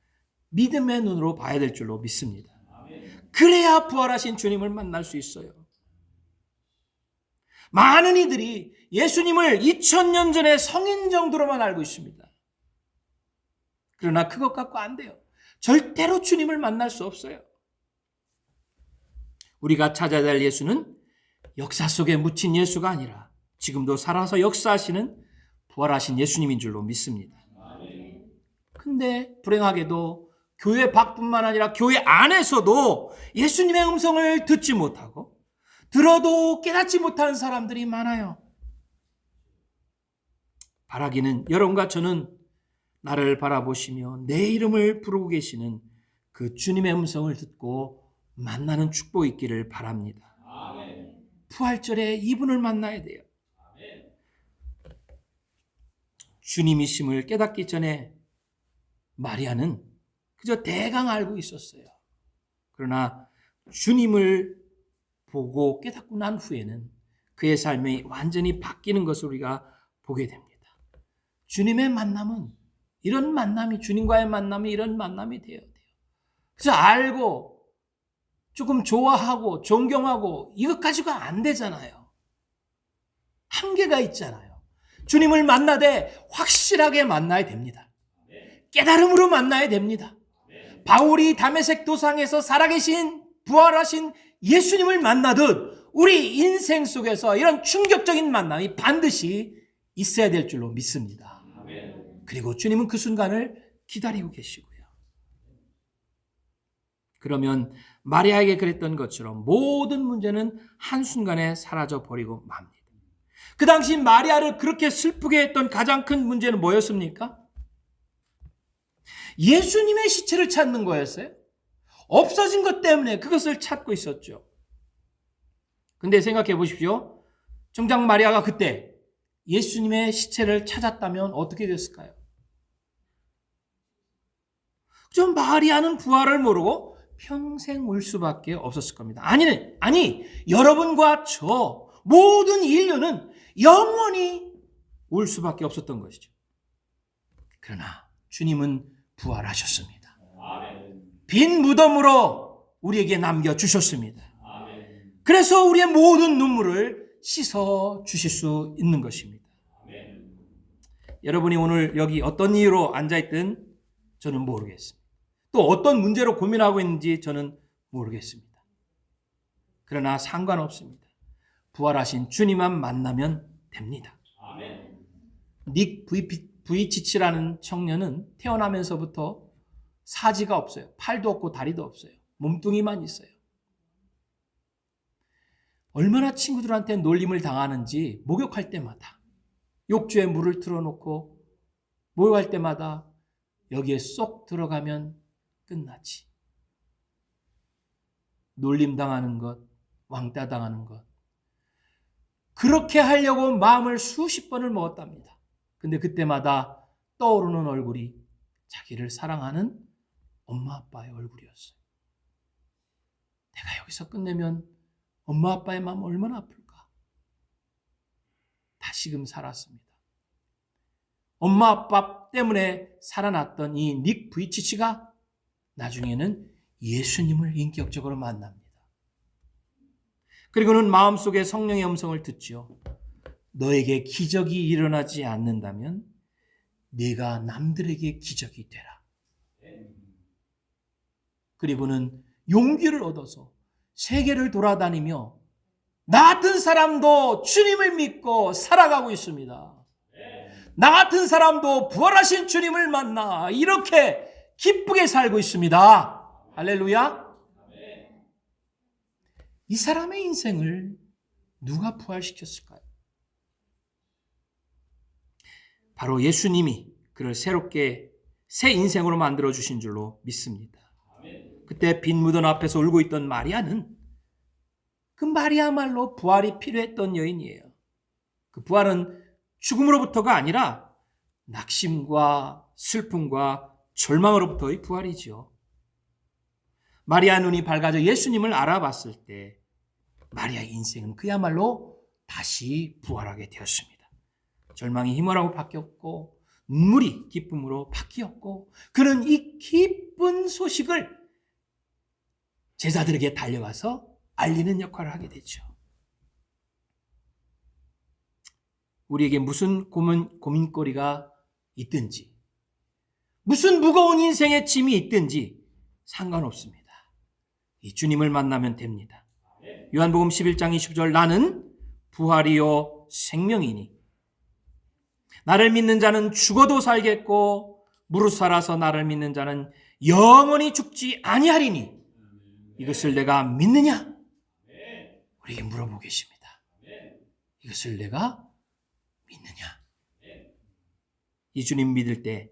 S2: 믿음의 눈으로 봐야 될 줄로 믿습니다. 그래야 부활하신 주님을 만날 수 있어요. 많은 이들이 예수님을 2000년 전에 성인 정도로만 알고 있습니다. 그러나 그것 갖고 안 돼요. 절대로 주님을 만날 수 없어요. 우리가 찾아야 될 예수는 역사 속에 묻힌 예수가 아니라 지금도 살아서 역사하시는 부활하신 예수님인 줄로 믿습니다. 근데 불행하게도 교회 밖뿐만 아니라 교회 안에서도 예수님의 음성을 듣지 못하고 들어도 깨닫지 못하는 사람들이 많아요. 바라기는 여러분과 저는 나를 바라보시며 내 이름을 부르고 계시는 그 주님의 음성을 듣고 만나는 축복이 있기를 바랍니다. 부활절에 이분을 만나야 돼요. 주님이심을 깨닫기 전에 마리아는 그저 대강 알고 있었어요. 그러나 주님을 보고 깨닫고 난 후에는 그의 삶이 완전히 바뀌는 것을 우리가 보게 됩니다. 주님의 만남은 이런 만남이 주님과의 만남이 이런 만남이 되어야 돼요. 그래서 알고 조금 좋아하고 존경하고 이것 가지고가 안 되잖아요. 한계가 있잖아요. 주님을 만나되 확실하게 만나야 됩니다. 깨달음으로 만나야 됩니다. 바울이 다메섹 도상에서 살아계신 부활하신 예수님을 만나듯 우리 인생 속에서 이런 충격적인 만남이 반드시 있어야 될 줄로 믿습니다. 그리고 주님은 그 순간을 기다리고 계시고요. 그러면 마리아에게 그랬던 것처럼 모든 문제는 한순간에 사라져 버리고 맙니다. 그 당시 마리아를 그렇게 슬프게 했던 가장 큰 문제는 뭐였습니까? 예수님의 시체를 찾는 거였어요. 없어진 것 때문에 그것을 찾고 있었죠. 근데 생각해 보십시오. 정작 마리아가 그때 예수님의 시체를 찾았다면 어떻게 됐을까요? 좀 마리아는 부활을 모르고 평생 울 수밖에 없었을 겁니다. 아니, 여러분과 저 모든 인류는 영원히 울 수밖에 없었던 것이죠. 그러나 주님은 부활하셨습니다. 빈 무덤으로 우리에게 남겨주셨습니다. 그래서 우리의 모든 눈물을 씻어 주실 수 있는 것입니다. 여러분이 오늘 여기 어떤 이유로 앉아있든 저는 모르겠습니다. 또 어떤 문제로 고민하고 있는지 저는 모르겠습니다. 그러나 상관없습니다. 부활하신 주님만 만나면 됩니다. 닉 부이치치라는 청년은 태어나면서부터 사지가 없어요. 팔도 없고 다리도 없어요. 몸뚱이만 있어요. 얼마나 친구들한테 놀림을 당하는지 목욕할 때마다 욕조에 물을 틀어놓고 목욕할 때마다 여기에 쏙 들어가면 끝나지. 놀림 당하는 것, 왕따 당하는 것. 그렇게 하려고 마음을 수십 번을 먹었답니다. 근데 그때마다 떠오르는 얼굴이 자기를 사랑하는 엄마 아빠의 얼굴이었어요. 내가 여기서 끝내면 엄마 아빠의 마음 얼마나 아플까? 다시금 살았습니다. 엄마 아빠 때문에 살아났던 이 닉 부이치치가 나중에는 예수님을 인격적으로 만납니다. 그리고는 마음속에 성령의 음성을 듣죠. 너에게 기적이 일어나지 않는다면 네가 남들에게 기적이 되라. 그리고는 용기를 얻어서 세계를 돌아다니며 나 같은 사람도 주님을 믿고 살아가고 있습니다. 나 같은 사람도 부활하신 주님을 만나 이렇게 기쁘게 살고 있습니다. 할렐루야. 이 사람의 인생을 누가 부활시켰을까요? 바로 예수님이 그를 새롭게 새 인생으로 만들어주신 줄로 믿습니다. 그때 빈 무덤 앞에서 울고 있던 마리아는 그 마리아말로 부활이 필요했던 여인이에요. 그 부활은 죽음으로부터가 아니라 낙심과 슬픔과 절망으로부터의 부활이지요. 마리아 눈이 밝아져 예수님을 알아봤을 때 마리아의 인생은 그야말로 다시 부활하게 되었습니다. 절망이 희망으로 바뀌었고 눈물이 기쁨으로 바뀌었고 그는 이 기쁜 소식을 제자들에게 달려가서 알리는 역할을 하게 되죠. 우리에게 무슨 고민거리가 있든지 무슨 무거운 인생의 짐이 있든지 상관없습니다. 이 주님을 만나면 됩니다. 요한복음 11장 20절 나는 부활이요 생명이니 나를 믿는 자는 죽어도 살겠고 무릇 살아서 나를 믿는 자는 영원히 죽지 아니하리니 이것을 내가 믿느냐? 우리에게 물어보고 계십니다. 이것을 내가 믿느냐? 이 주님 믿을 때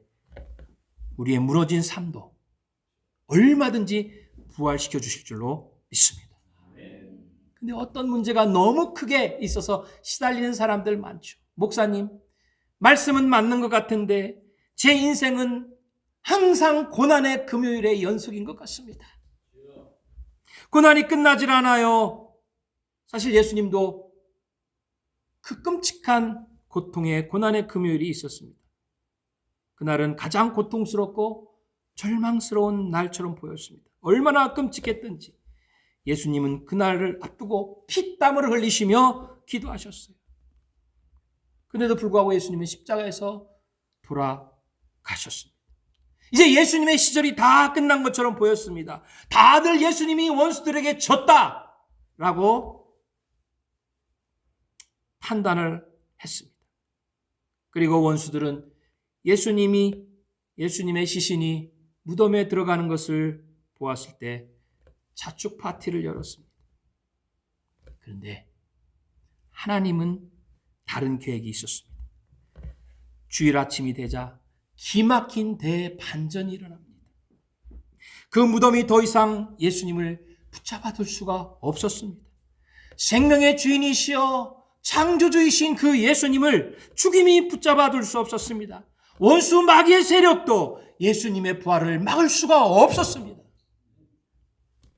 S2: 우리의 무너진 삶도 얼마든지 부활시켜 주실 줄로 믿습니다. 근데 어떤 문제가 너무 크게 있어서 시달리는 사람들 많죠. 목사님, 말씀은 맞는 것 같은데 제 인생은 항상 고난의 금요일의 연속인 것 같습니다. 고난이 끝나질 않아요. 사실 예수님도 그 끔찍한 고통의 고난의 금요일이 있었습니다. 그날은 가장 고통스럽고 절망스러운 날처럼 보였습니다. 얼마나 끔찍했던지 예수님은 그날을 앞두고 피땀을 흘리시며 기도하셨어요. 그런데도 불구하고 예수님은 십자가에서 돌아가셨습니다. 이제 예수님의 시절이 다 끝난 것처럼 보였습니다. 다들 예수님이 원수들에게 졌다라고 판단을 했습니다. 그리고 원수들은 예수님의 시신이 무덤에 들어가는 것을 보았을 때 자축 파티를 열었습니다. 그런데 하나님은 다른 계획이 있었습니다. 주일 아침이 되자 기막힌 대반전이 일어납니다. 그 무덤이 더 이상 예수님을 붙잡아둘 수가 없었습니다. 생명의 주인이시여 창조주이신 그 예수님을 죽임이 붙잡아둘 수 없었습니다. 원수 마귀의 세력도 예수님의 부활을 막을 수가 없었습니다.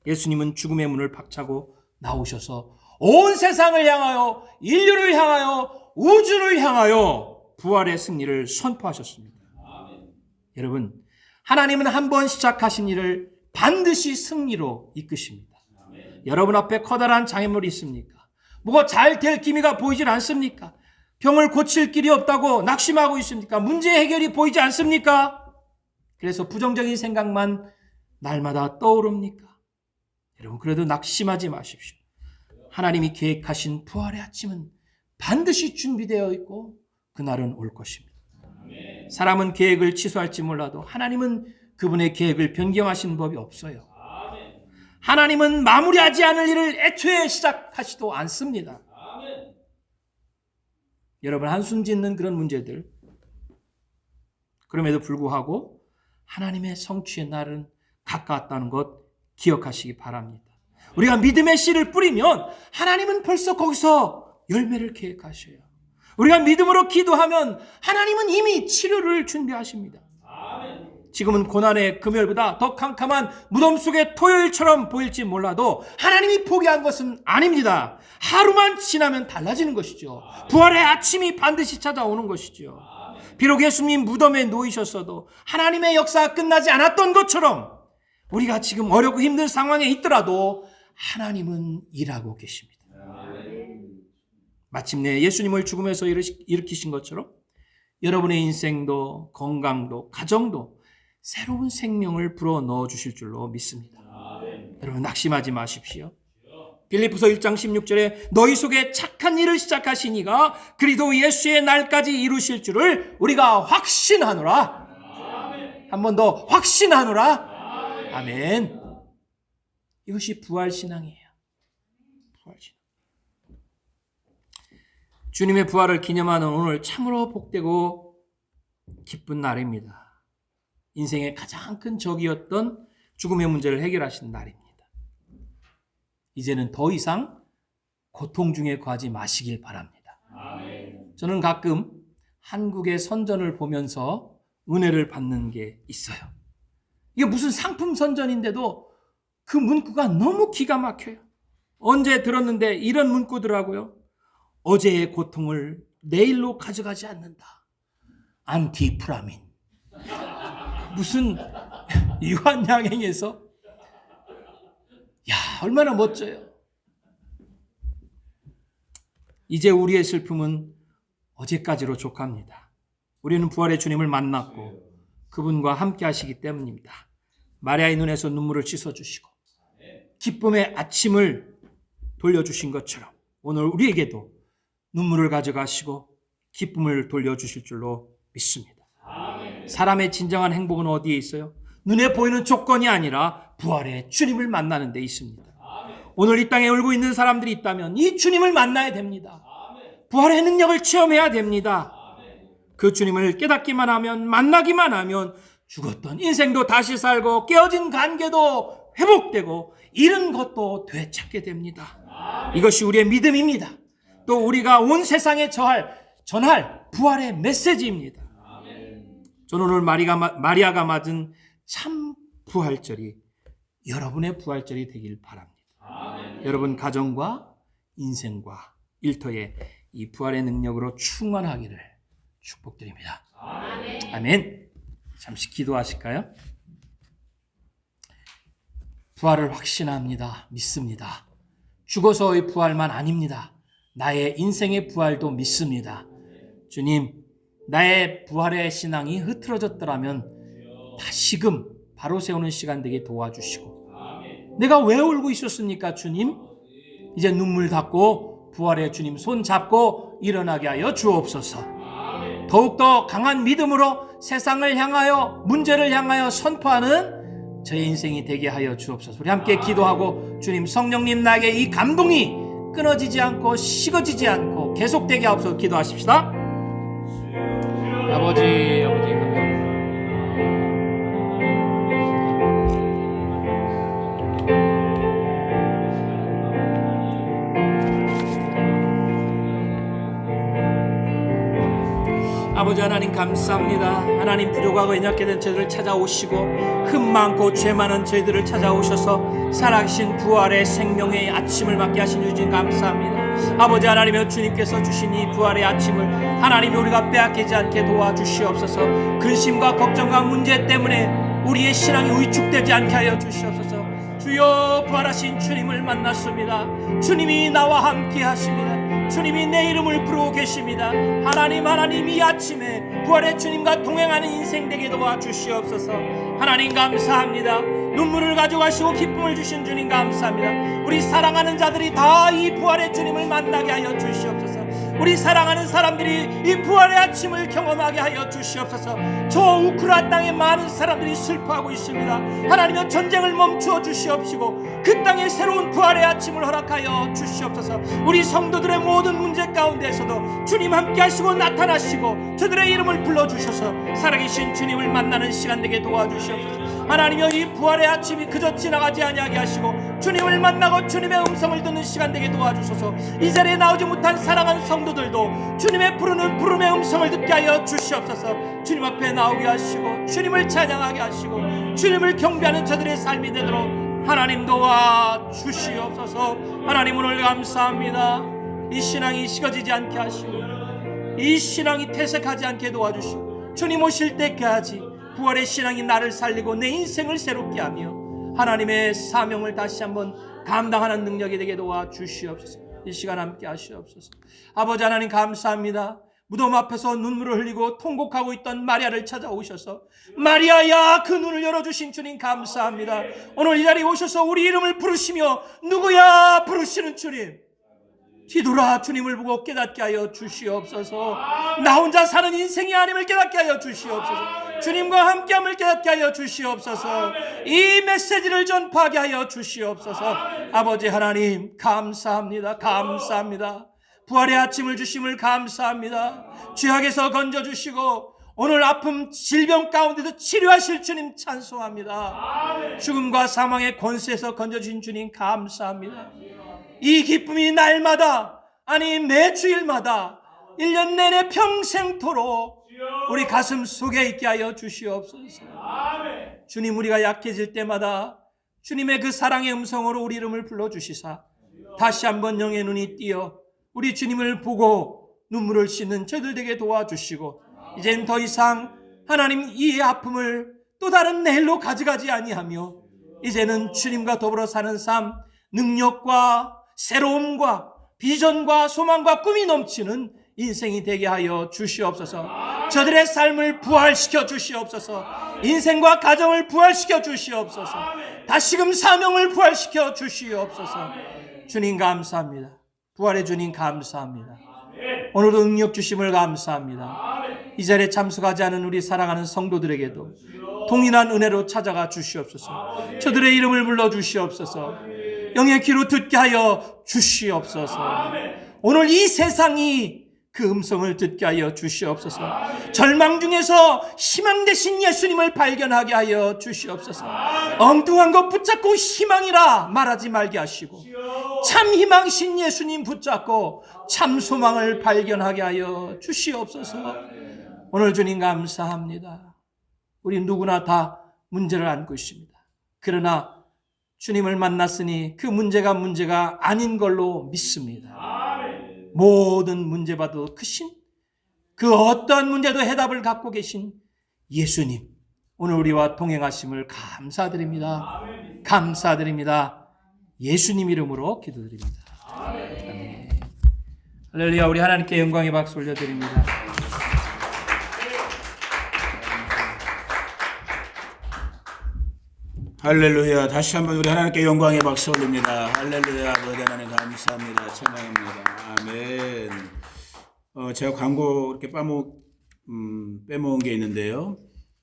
S2: 예수님은 죽음의 문을 박차고 나오셔서 온 세상을 향하여, 인류를 향하여, 우주를 향하여 부활의 승리를 선포하셨습니다. 여러분, 하나님은 한 번 시작하신 일을 반드시 승리로 이끄십니다. 여러분 앞에 커다란 장애물이 있습니까? 뭐가 잘 될 기미가 보이질 않습니까? 병을 고칠 길이 없다고 낙심하고 있습니까? 문제 해결이 보이지 않습니까? 그래서 부정적인 생각만 날마다 떠오릅니까? 여러분, 그래도 낙심하지 마십시오. 하나님이 계획하신 부활의 아침은 반드시 준비되어 있고 그날은 올 것입니다. 사람은 계획을 취소할지 몰라도 하나님은 그분의 계획을 변경하시는 법이 없어요. 하나님은 마무리하지 않을 일을 애초에 시작하지도 않습니다. 여러분, 한숨 짓는 그런 문제들, 그럼에도 불구하고 하나님의 성취의 날은 가까웠다는 것 기억하시기 바랍니다. 우리가 믿음의 씨를 뿌리면 하나님은 벌써 거기서 열매를 계획하셔요. 우리가 믿음으로 기도하면 하나님은 이미 치료를 준비하십니다. 지금은 고난의 금요일보다 더 캄캄한 무덤 속의 토요일처럼 보일지 몰라도 하나님이 포기한 것은 아닙니다. 하루만 지나면 달라지는 것이죠. 부활의 아침이 반드시 찾아오는 것이죠. 비록 예수님 무덤에 놓이셨어도 하나님의 역사가 끝나지 않았던 것처럼 우리가 지금 어렵고 힘든 상황에 있더라도 하나님은 일하고 계십니다. 마침내 예수님을 죽음에서 일으키신 것처럼 여러분의 인생도 건강도 가정도 새로운 생명을 불어 넣어 주실 줄로 믿습니다. 여러분, 낙심하지 마십시오. 빌립보서 1장 16절에 너희 속에 착한 일을 시작하신 이가 그리스도 예수의 날까지 이루실 줄을 우리가 확신하노라. 한 번 더 확신하노라. 아멘. 이것이 부활신앙이에요. 부활신앙. 주님의 부활을 기념하는 오늘 참으로 복되고 기쁜 날입니다. 인생의 가장 큰 적이었던 죽음의 문제를 해결하신 날입니다. 이제는 더 이상 고통 중에 거하지 마시길 바랍니다. 저는 가끔 한국의 선전을 보면서 은혜를 받는 게 있어요. 이게 무슨 상품 선전인데도 그 문구가 너무 기가 막혀요. 언제 들었는데 이런 문구더라고요. 어제의 고통을 내일로 가져가지 않는다. 안티프라민. 무슨 유한양행에서 야, 얼마나 멋져요. 이제 우리의 슬픔은 어제까지로 족합니다. 우리는 부활의 주님을 만났고 그분과 함께 하시기 때문입니다. 마리아의 눈에서 눈물을 씻어주시고 기쁨의 아침을 돌려주신 것처럼 오늘 우리에게도 눈물을 가져가시고 기쁨을 돌려주실 줄로 믿습니다. 사람의 진정한 행복은 어디에 있어요? 눈에 보이는 조건이 아니라 부활의 주님을 만나는 데 있습니다. 오늘 이 땅에 울고 있는 사람들이 있다면 이 주님을 만나야 됩니다. 부활의 능력을 체험해야 됩니다. 그 주님을 깨닫기만 하면, 만나기만 하면 죽었던 인생도 다시 살고 깨어진 관계도 회복되고 잃은 것도 되찾게 됩니다. 이것이 우리의 믿음입니다. 또 우리가 온 세상에 전할 부활의 메시지입니다. 저는 오늘 마리아가 맞은 참 부활절이 여러분의 부활절이 되길 바랍니다. 여러분 가정과 인생과 일터에 이 부활의 능력으로 충만하기를 축복드립니다. 아멘. 잠시 기도하실까요? 부활을 확신합니다. 믿습니다. 죽어서의 부활만 아닙니다. 나의 인생의 부활도 믿습니다. 주님, 나의 부활의 신앙이 흐트러졌더라면 다시금 바로 세우는 시간 되게 도와주시고, 내가 왜 울고 있었습니까 주님? 이제 눈물 닦고 부활의 주님 손 잡고 일어나게 하여 주옵소서. 더욱더 강한 믿음으로 세상을 향하여, 문제를 향하여 선포하는 저의 인생이 되게 하여 주옵소서. 우리 함께 기도하고, 주님 성령님 나에게 이 감동이 끊어지지 않고 식어지지 않고 계속되게 하옵소서. 기도하십시다. 아버지 감사합니다. 아버지 하나님 감사합니다. 하나님 부족하고 연약해 된 저희들을 찾아오시고 흠 많고 죄 많은 저희들을 찾아오셔서 살아계신 부활의 생명의 아침을 맞게 하신 주님 감사합니다. 아버지 하나님여, 주님께서 주신 이 부활의 아침을 하나님이 우리가 빼앗기지 않게 도와주시옵소서. 근심과 걱정과 문제 때문에 우리의 신앙이 위축되지 않게 하여 주시옵소서. 주여, 부활하신 주님을 만났습니다. 주님이 나와 함께 하십니다. 주님이 내 이름을 부르고 계십니다. 하나님 이 아침에 부활의 주님과 동행하는 인생 되게 도와주시옵소서. 하나님 감사합니다. 눈물을 가져가시고 기쁨을 주신 주님 감사합니다. 우리 사랑하는 자들이 다 이 부활의 주님을 만나게 하여 주시옵소서. 우리 사랑하는 사람들이 이 부활의 아침을 경험하게 하여 주시옵소서. 저 우크라 땅에 많은 사람들이 슬퍼하고 있습니다. 하나님여, 전쟁을 멈추어 주시옵시고 그 땅에 새로운 부활의 아침을 허락하여 주시옵소서. 우리 성도들의 모든 문제 가운데에서도 주님 함께 하시고 나타나시고 저들의 이름을 불러주셔서 살아계신 주님을 만나는 시간 되게 도와주시옵소서. 하나님여, 이 부활의 아침이 그저 지나가지 아니하게 하시고 주님을 만나고 주님의 음성을 듣는 시간 되게 도와주소서. 이 자리에 나오지 못한 사랑하는 성도들도 주님의 부르는 부름의 음성을 듣게 하여 주시옵소서. 주님 앞에 나오게 하시고 주님을 찬양하게 하시고 주님을 경배하는 저들의 삶이 되도록 하나님 도와 주시옵소서. 하나님, 오늘 감사합니다. 이 신앙이 식어지지 않게 하시고 이 신앙이 퇴색하지 않게 도와주시고 주님 오실 때까지 부활의 신앙이 나를 살리고 내 인생을 새롭게 하며 하나님의 사명을 다시 한번 감당하는 능력이 되게 도와주시옵소서. 이 시간 함께 하시옵소서. 아버지 하나님 감사합니다. 무덤 앞에서 눈물을 흘리고 통곡하고 있던 마리아를 찾아오셔서 마리아야, 그 눈을 열어주신 주님 감사합니다. 오늘 이 자리에 오셔서 우리 이름을 부르시며 누구야 부르시는 주님, 뒤돌아 주님을 보고 깨닫게 하여 주시옵소서. 나 혼자 사는 인생이 아님을 깨닫게 하여 주시옵소서. 주님과 함께함을 깨닫게 하여 주시옵소서. 이 메시지를 전파하게 하여 주시옵소서. 아버지 하나님 감사합니다. 감사합니다. 부활의 아침을 주심을 감사합니다. 죄악에서 건져주시고 오늘 아픔 질병 가운데도 치료하실 주님 찬송합니다. 죽음과 사망의 권세에서 건져주신 주님 감사합니다. 이 기쁨이 날마다, 아니 매주일마다 1년 내내 평생토록 우리 가슴 속에 있게 하여 주시옵소서. 주님, 우리가 약해질 때마다 주님의 그 사랑의 음성으로 우리 이름을 불러주시사 다시 한번 영의 눈이 띄어 우리 주님을 보고 눈물을 씻는 저들 되게 도와주시고 이젠 더 이상 하나님 이 아픔을 또 다른 내일로 가져가지 아니하며 이제는 주님과 더불어 사는 삶, 능력과 새로움과 비전과 소망과 꿈이 넘치는 인생이 되게 하여 주시옵소서. 저들의 삶을 부활시켜 주시옵소서. 인생과 가정을 부활시켜 주시옵소서. 다시금 사명을 부활시켜 주시옵소서. 주님 감사합니다. 부활의 주님 감사합니다. 오늘도 능력 주심을 감사합니다. 이 자리에 참석하지 않은 우리 사랑하는 성도들에게도 동일한 은혜로 찾아가 주시옵소서. 저들의 이름을 불러 주시옵소서. 영의 귀로 듣게 하여 주시옵소서. 오늘 이 세상이 그 음성을 듣게 하여 주시옵소서. 절망 중에서 희망 되신 예수님을 발견하게 하여 주시옵소서. 엉뚱한 것 붙잡고 희망이라 말하지 말게 하시고 참 희망이신 예수님 붙잡고 참 소망을 발견하게 하여 주시옵소서. 오늘 주님 감사합니다. 우리 누구나 다 문제를 안고 있습니다. 그러나 주님을 만났으니 그 문제가 아닌 걸로 믿습니다. 모든 문제봐도 크신 그 어떠한 문제도 해답을 갖고 계신 예수님, 오늘 우리와 동행하심을 감사드립니다. 감사드립니다. 예수님 이름으로 기도드립니다. 아멘. 할렐루야. 우리 하나님께 영광의 박수 올려드립니다.
S1: 할렐루야. 다시 한번 우리 하나님께 영광의 박수 올립니다. 할렐루야. 아버지 하나님 감사합니다. 찬양합니다. 아멘. 제가 광고 이렇게 빼먹은 게 있는데요.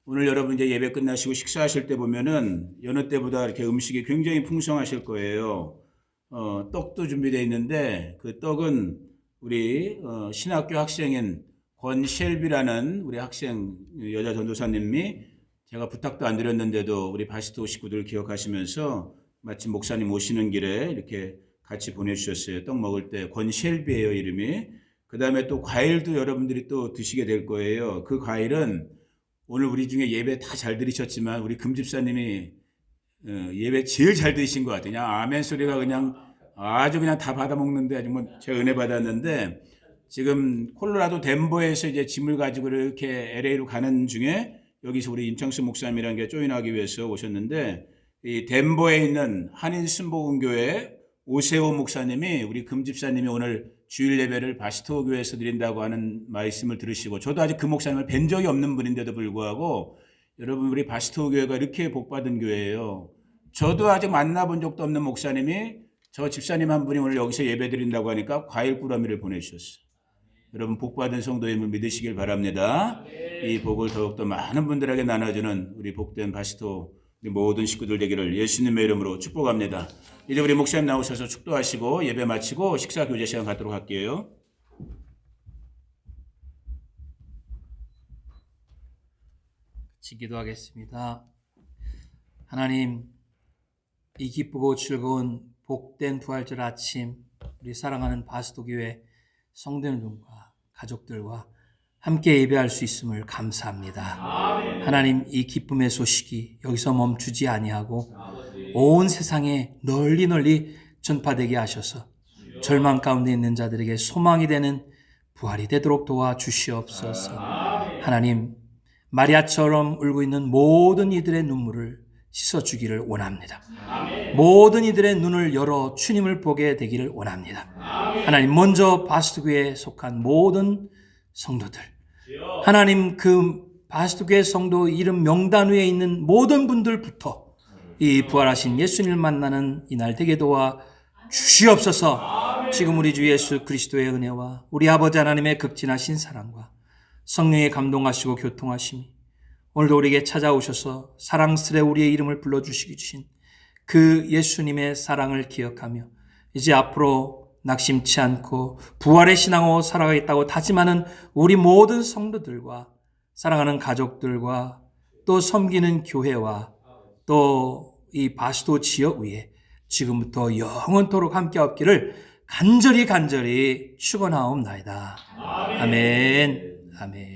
S1: 오늘 여러분 이제 예배 끝나시고 식사하실 때 보면은 여느 때보다 이렇게 음식이 굉장히 풍성하실 거예요. 떡도 준비되어 있는데 그 떡은 우리 신학교 학생인 권셸비라는 우리 학생 여자 전도사님이 제가 부탁도 안 드렸는데도 우리 바스토 식구들 기억하시면서 마침 목사님 오시는 길에 이렇게 같이 보내주셨어요. 떡 먹을 때 권셸비예요, 이름이. 그 다음에 또 과일도 여러분들이 또 드시게 될 거예요. 그 과일은 오늘 우리 중에 예배 다 잘 들으셨지만 우리 금집사님이 예배 제일 잘 들으신 것 같아요. 그냥 아멘 소리가 그냥 아주 그냥 다 받아먹는데 아주 뭐 제가 은혜 받았는데 지금 콜로라도 덴버에서 이제 짐을 가지고 이렇게 LA로 가는 중에 여기서 우리 임창수 목사님이라는 게 조인하기 위해서 오셨는데 이 덴버에 있는 한인 순복음교회 오세호 목사님이 우리 금집사님이 오늘 주일 예배를 바스토 교회에서 드린다고 하는 말씀을 들으시고 저도 아직 그 목사님을 뵌 적이 없는 분인데도 불구하고 여러분 우리 바스토 교회가 이렇게 복받은 교회예요. 저도 아직 만나본 적도 없는 목사님이 저 집사님 한 분이 오늘 여기서 예배 드린다고 하니까 과일 꾸러미를 보내주셨어요. 여러분 복받은 성도임을 믿으시길 바랍니다. 이 복을 더욱더 많은 분들에게 나눠주는 우리 복된 바스토 우리 모든 식구들 되기를 예수님의 이름으로 축복합니다. 이제 우리 목사님 나오셔서 축도하시고 예배 마치고 식사 교제 시간 갖도록 할게요.
S2: 같이 기도하겠습니다. 하나님, 이 기쁘고 즐거운 복된 부활절 아침 우리 사랑하는 바스토 교회 성도님과 가족들과 함께 예배할 수 있음을 감사합니다. 아멘. 하나님, 이 기쁨의 소식이 여기서 멈추지 아니하고 온 세상에 널리 전파되게 하셔서 절망 가운데 있는 자들에게 소망이 되는 부활이 되도록 도와주시옵소서. 하나님, 마리아처럼 울고 있는 모든 이들의 눈물을 씻어주기를 원합니다. 모든 이들의 눈을 열어 주님을 보게 되기를 원합니다. 하나님, 먼저 바스토교회에 속한 모든 성도들, 하나님 그 바스토교회 성도 이름 명단 위에 있는 모든 분들부터 이 부활하신 예수님을 만나는 이날 되게 도와 주시옵소서. 지금 우리 주 예수 그리스도의 은혜와 우리 아버지 하나님의 극진하신 사랑과 성령의 감동하시고 교통하심이 오늘도 우리에게 찾아오셔서 사랑스레 우리의 이름을 불러주시기 주신 그 예수님의 사랑을 기억하며 이제 앞으로 낙심치 않고 부활의 신앙으로 살아가겠다고 다짐하는 우리 모든 성도들과 사랑하는 가족들과 또 섬기는 교회와 또 이 바스토 지역 위에 지금부터 영원토록 함께 없기를 간절히 축원하옵나이다. 아멘. 아멘.